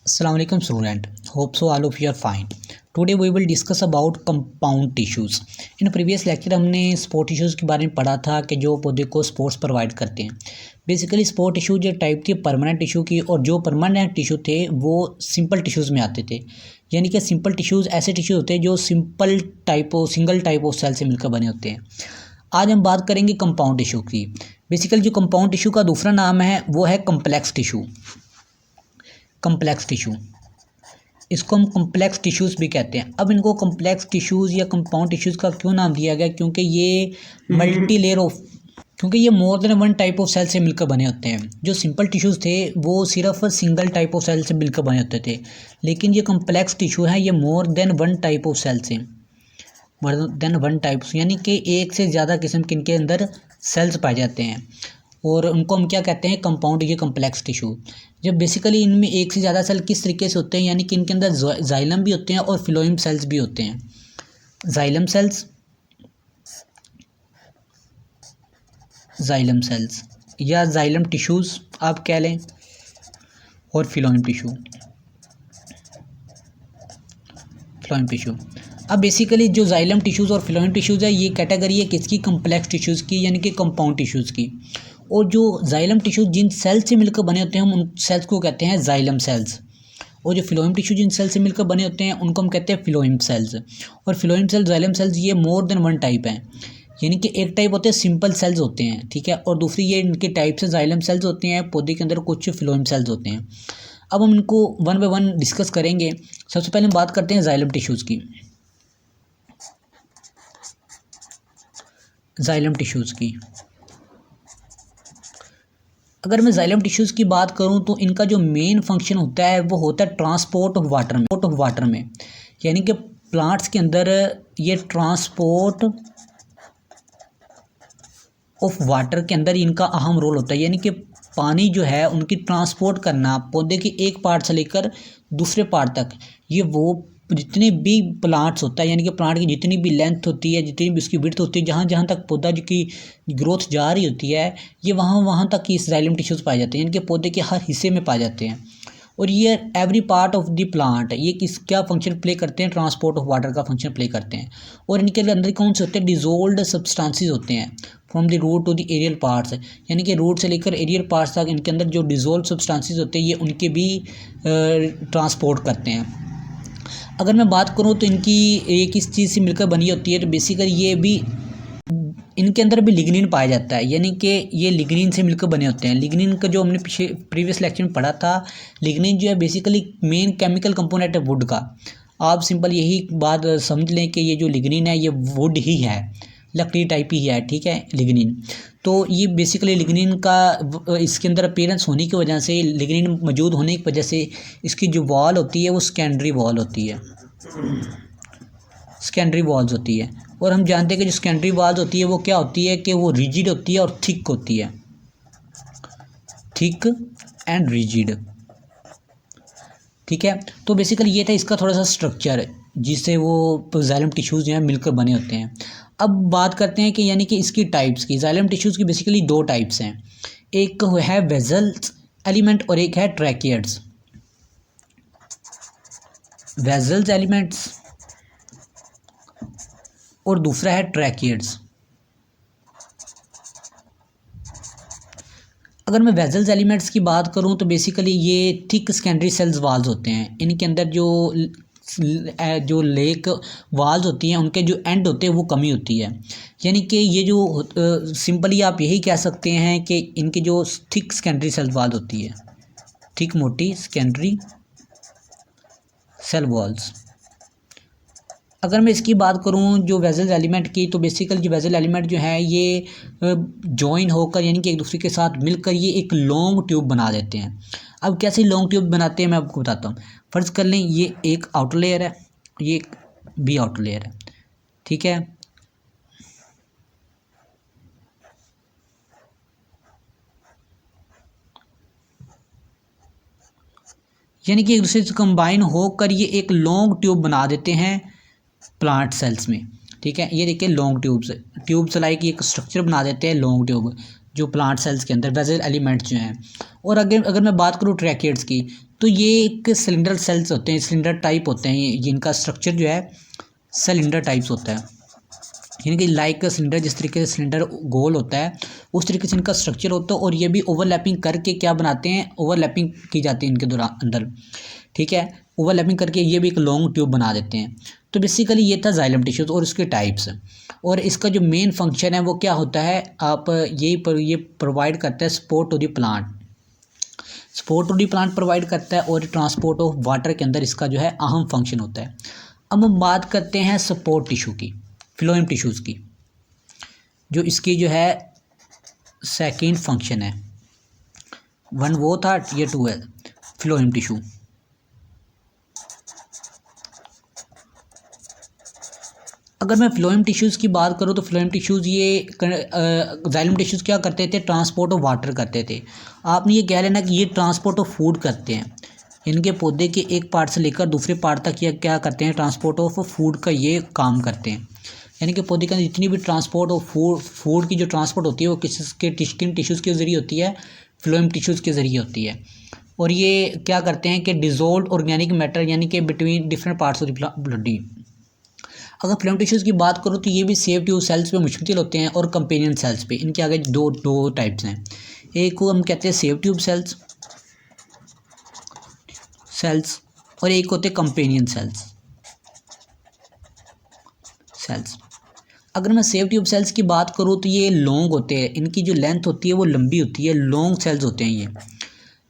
Assalamu alaikum student. Hope so all of you are fine. Today we will discuss about compound tissues. In previous lecture हमने sport tissues के बारे में पढ़ा था कि जो पौधे को स्पोर्ट्स प्रोवाइड करते हैं. बेसिकली स्पोर्ट टिश्यू जो टाइप थी परमानेंट टिश्यू की, और जो परमानेंट टिश्यू थे वो सिंपल टिश्यूज़ में आते थे. यानी कि सिंपल टिश्यूज़ ऐसे टिश्यू होते हैं जो सिंगल टाइप ऑफ सेल से मिलकर बने होते हैं. आज हम बात करेंगे कंपाउंड टिश्यू की. बेसिकली जो कंपाउंड टिश्यू का दूसरा नाम है वो है कम्प्लेक्स टिश्यू. कम्प्लेक्स टिश्यू, इसको हम कम्प्लेक्स टिश्यूज़ भी कहते हैं. अब इनको कम्प्लेक्स टिश्यूज़ या कंपाउंड टिश्यूज़ का क्यों नाम दिया गया? क्योंकि ये more than one type of cell से मिलकर बने होते हैं. जो सिंपल टिश्यूज़ थे वो सिर्फ सिंगल टाइप ऑफ सेल से मिलकर बने होते थे, लेकिन ये कम्प्लेक्स टिश्यू है ये more than one type of cell से, यानी कि एक से ज़्यादा किस्म के इनके अंदर सेल्स पाए जाते हैं, और उनको हम क्या कहते हैं? कंपाउंड या कम्प्लेक्स टिश्यू. जब बेसिकली इनमें एक से ज़्यादा सेल किस तरीके से होते हैं, यानी कि इनके अंदर जाइलम भी होते हैं और फिलोइम सेल्स भी होते हैं. जाइलम सेल्स या जाइलम टिश्यूज़ आप कह लें, और फिलोइम टिश्यू. अब बेसिकली जो जाइलम टिश्यूज़ और फिलोइम टिश्यूज़ है ये कैटेगरी है किसकी? कम्प्लेक्स टिश्यूज़ की, यानी कि कंपाउंड टिश्यूज़ की. और जो जाइलम टिश्यू जिन सेल से मिलकर बने होते हैं हम उन सेल्स को कहते हैं जाइलम सेल्स, और जो फिलोइम टिश्यू जिन सेल से मिलकर बने होते हैं उनको हम कहते हैं फिलोइम सेल्स. और फिलोइम सेल्स, जाइलम सेल्स ये मोर देन वन टाइप हैं. यानी कि एक टाइप होते हैं सिंपल सेल्स होते हैं, ठीक है, और दूसरी ये इनके टाइप से जाइलम सेल्स होते हैं. पौधे के अंदर कुछ फिलोइम सेल्स होते हैं. अब हम इनको वन बाय वन डिस्कस करेंगे. सबसे पहले हम बात करते हैं जाइलम टिश्यूज़ की. जाइलम टिश्यूज़ की अगर मैं जाइलम टिश्यूज़ की बात करूं तो इनका जो मेन फंक्शन होता है वो होता है ट्रांसपोर्ट ऑफ वाटर में. यानी कि प्लांट्स के अंदर ये ट्रांसपोर्ट ऑफ वाटर के अंदर इनका अहम रोल होता है. यानी कि पानी जो है उनकी ट्रांसपोर्ट करना पौधे की एक पार्ट से लेकर दूसरे पार्ट तक, ये वो जितने भी प्लांट्स होता है, यानी कि प्लांट की जितनी भी लेंथ होती है, जितनी भी उसकी विड्थ होती है, जहाँ जहाँ तक पौधा जो की ग्रोथ जा रही होती है, ये वहाँ तक ही जाइलम टिश्यूज़ पाए जाते हैं. यानी कि पौधे के हर हिस्से में पाए जाते हैं. और ये every part of the plant ये क्या फंक्शन प्ले करते हैं? ट्रांसपोर्ट ऑफ वाटर का फंक्शन प्ले करते हैं. और इनके अंदर कौन से होते हैं? डिजोल्ड सब्सटेंसेस होते हैं from the root to the aerial parts. यानी कि रूट से लेकर एरियल पार्ट्स तक इनके अंदर जो डिजोल्व सब्सटेंसेस होते हैं ये उनके भी ट्रांसपोर्ट करते हैं. अगर मैं बात करूँ तो इनकी एक किस चीज़ से मिलकर बनी होती है, तो बेसिकली ये भी इनके अंदर भी लिग्निन पाया जाता है. यानी कि ये लिग्निन से मिलकर बने होते हैं. लिग्निन का जो हमने प्रीवियस लेक्चर में पढ़ा था, लिग्निन जो है बेसिकली मेन केमिकल कंपोनेंट है वुड का. आप सिंपल यही बात समझ लें कि ये जो लिग्निन है ये वुड ही है, लकड़ी टाइप ही है, ठीक है, लिग्निन. तो ये बेसिकली लिग्निन का इसके अंदर अपीयरेंस होने की वजह से, लिग्निन मौजूद होने की वजह से इसकी जो वॉल होती है वो सेकेंडरी वॉल होती है, सेकेंडरी वॉल्स होती है. और हम जानते हैं कि जो सेकेंडरी वॉल्स होती है वो क्या होती है कि वो रिजिड होती है और थिक होती है, थिक एंड रिजिड, ठीक है. तो बेसिकली ये था इसका थोड़ा सा स्ट्रक्चर जिससे वो जाइलम टिश्यूज़ जो हैं मिलकर बने होते हैं. अब बात करते हैं कि यानी कि इसकी टाइप्स की. जाइलम टिश्यूज़ की बेसिकली दो टाइप्स हैं, एक है वेजल्स एलिमेंट और एक है ट्रैकियड्स. वेजल्स एलिमेंट्स और दूसरा है ट्रैकियड्स. अगर मैं वेजल्स एलिमेंट्स की बात करूं तो बेसिकली ये थिक सेकेंडरी सेल्स वाल्स होते हैं. इनके अंदर जो लेक वाल्स होती हैं उनके जो एंड होते हैं वो कमी होती है. यानी कि ये जो सिंपली आप यही कह सकते हैं कि इनकी जो थिक सेकेंडरी सेल वाल्स होती है, थिक मोटी सेकेंडरी सेल वॉल्स. अगर मैं इसकी बात करूं जो वेजल एलिमेंट की, तो बेसिकली जो वेजल एलिमेंट जो है ये जॉइन होकर, यानी कि एक दूसरे के साथ मिलकर ये एक लॉन्ग ट्यूब बना देते हैं. अब कैसे लॉन्ग ट्यूब बनाते हैं मैं आपको बताता हूँ. फ़र्ज़ कर लें ये एक आउटर लेयर है, ये एक बी आउटर लेयर है, ठीक है. यानी कि एक दूसरे से कंबाइन होकर ये एक लॉन्ग ट्यूब बना देते हैं प्लांट सेल्स में, ठीक है. ये देखिए लॉन्ग ट्यूब्स लाइक एक स्ट्रक्चर बना देते हैं लॉन्ग ट्यूब जो प्लांट सेल्स के अंदर वेजल एलिमेंट्स जो हैं. और अगर मैं बात करूँ ट्रैकियड्स की, तो ये एक सिलेंडर सेल्स होते हैं, सिलेंडर टाइप होते हैं, ये इनका स्ट्रक्चर जो है सिलेंडर टाइप्स होता है, यानी कि लाइक सिलेंडर, जिस तरीके से सिलेंडर गोल होता है उस तरीके से इनका स्ट्रक्चर होता है। और ये भी ओवरलैपिंग करके क्या बनाते हैं, ओवरलैपिंग की जाती है इनके दौरान अंदर, ठीक है, ओवरलैपिंग करके ये भी एक लॉन्ग ट्यूब बना देते हैं। तो बेसिकली ये था जाइलम टिश्यूज़ और उसके टाइप्स। और इसका जो मेन फंक्शन है वो क्या होता है, आप ये प्रोवाइड करता है support to the plant, support to the plant provide करता है, और ट्रांसपोर्ट ऑफ वाटर के अंदर इसका जो है अहम फंक्शन होता है। अब हम बात करते हैं सपोर्ट टिश्यू की, फ्लोएम टिश्यूज़ की, जो इसकी जो है सेकेंड फंक्शन है। वन वो था, ये टू है फ्लोएम टिश्यू। अगर मैं फ्लोएम टिश्यूज़ की बात करूँ तो फ्लोएम टिश्यूज़ ये जाइलम टिश्यूज़ क्या करते थे, ट्रांसपोर्ट ऑफ वाटर करते थे। आपने ये कह लेना कि ये ट्रांसपोर्ट ऑफ फूड करते हैं, इनके पौधे के एक पार्ट से लेकर दूसरे पार्ट तक ये क्या करते हैं, ट्रांसपोर्ट ऑफ फूड का ये काम करते हैं। यानी कि पौधे के अंदर जितनी भी ट्रांसपोर्ट ऑफ फूड की जो ट्रांसपोर्ट होती है वो किसके टिश्यूज़ के ज़रिए होती है, फ्लोएम टिश्यूज़ के ज़रिए होती है। और ये क्या करते हैं कि डिज़ोल्व ऑर्गेनिक मैटर, यानी कि between different parts of the body. अगर फ्लोएम टिश्यूज़ की बात करूँ तो ये भी सेफ ट्यूब सेल्स पे मुश्तमिल होते हैं और कंपेनियन सेल्स पे। इनके आगे दो टाइप्स हैं, एक को हम कहते हैं सेफ ट्यूब सेल्स और एक होते हैं कंपेनियन सेल्स। अगर मैं सेफ ट्यूब सेल्स की बात करूँ तो ये लॉन्ग होते हैं, इनकी जो लेंथ होती है वो लंबी होती है, लॉन्ग सेल्स होते हैं। ये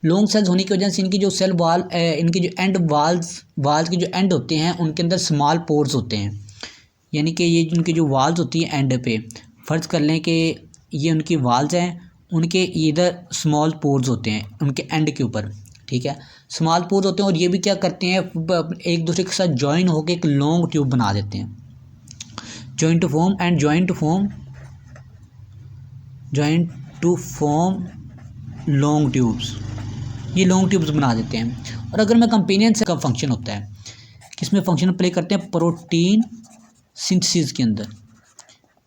लॉन्ग सेल्स होने की वजह से इनकी जो सेल वाल, इनकी जो एंड वाल्स के जो एंड होते हैं उनके अंदर स्मॉल पोर्स होते हैं। यानी कि ये उनकी जो वाल्स होती हैं एंड पे, फ़र्ज़ कर लें कि ये उनकी वाल्स हैं, उनके इधर स्मॉल पोर्स होते हैं उनके एंड के ऊपर, ठीक है, स्मॉल पोर्स होते हैं। और ये भी क्या करते हैं, एक दूसरे के साथ जॉइन होकर एक लॉन्ग ट्यूब बना देते हैं, join to form long tubes, ये लॉन्ग ट्यूब्स बना देते हैं। और अगर मैं कंपेनियन से का फंक्शन होता है, किसमें फंक्शन प्ले करते हैं, प्रोटीन सिंथेसिस के अंदर,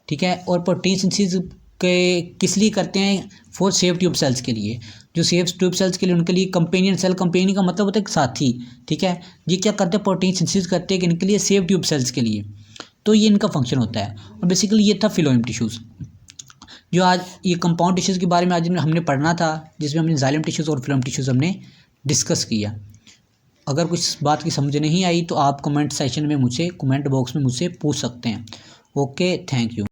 ठीक है। और प्रोटीन सिंथेसिस के किस लिए करते हैं, फॉर सेफ ट्यूब सेल्स के लिए, जो सेफ ट्यूब सेल्स के लिए उनके लिए कंपेनियन सेल, कंपेनियन का मतलब होता है साथी, ठीक है। ये क्या करते हैं, प्रोटीन सिंथेसिस करते हैं इनके लिए, सेफ ट्यूब सेल्स के लिए। तो ये इनका फंक्शन होता है। और बेसिकली ये था फ्लोएम टिश्यूज़, जो आज ये कंपाउंड टिश्यूज़ के बारे में आज हमने पढ़ना था, जिसमें हमने जाइलम टिश्यूज़ और फ्लोएम टिश्यूज़ हमने डिस्कस किया। अगर कुछ बात की समझ नहीं आई तो आप कमेंट सेक्शन में मुझसे, कमेंट बॉक्स में मुझसे पूछ सकते हैं। Okay, thank you.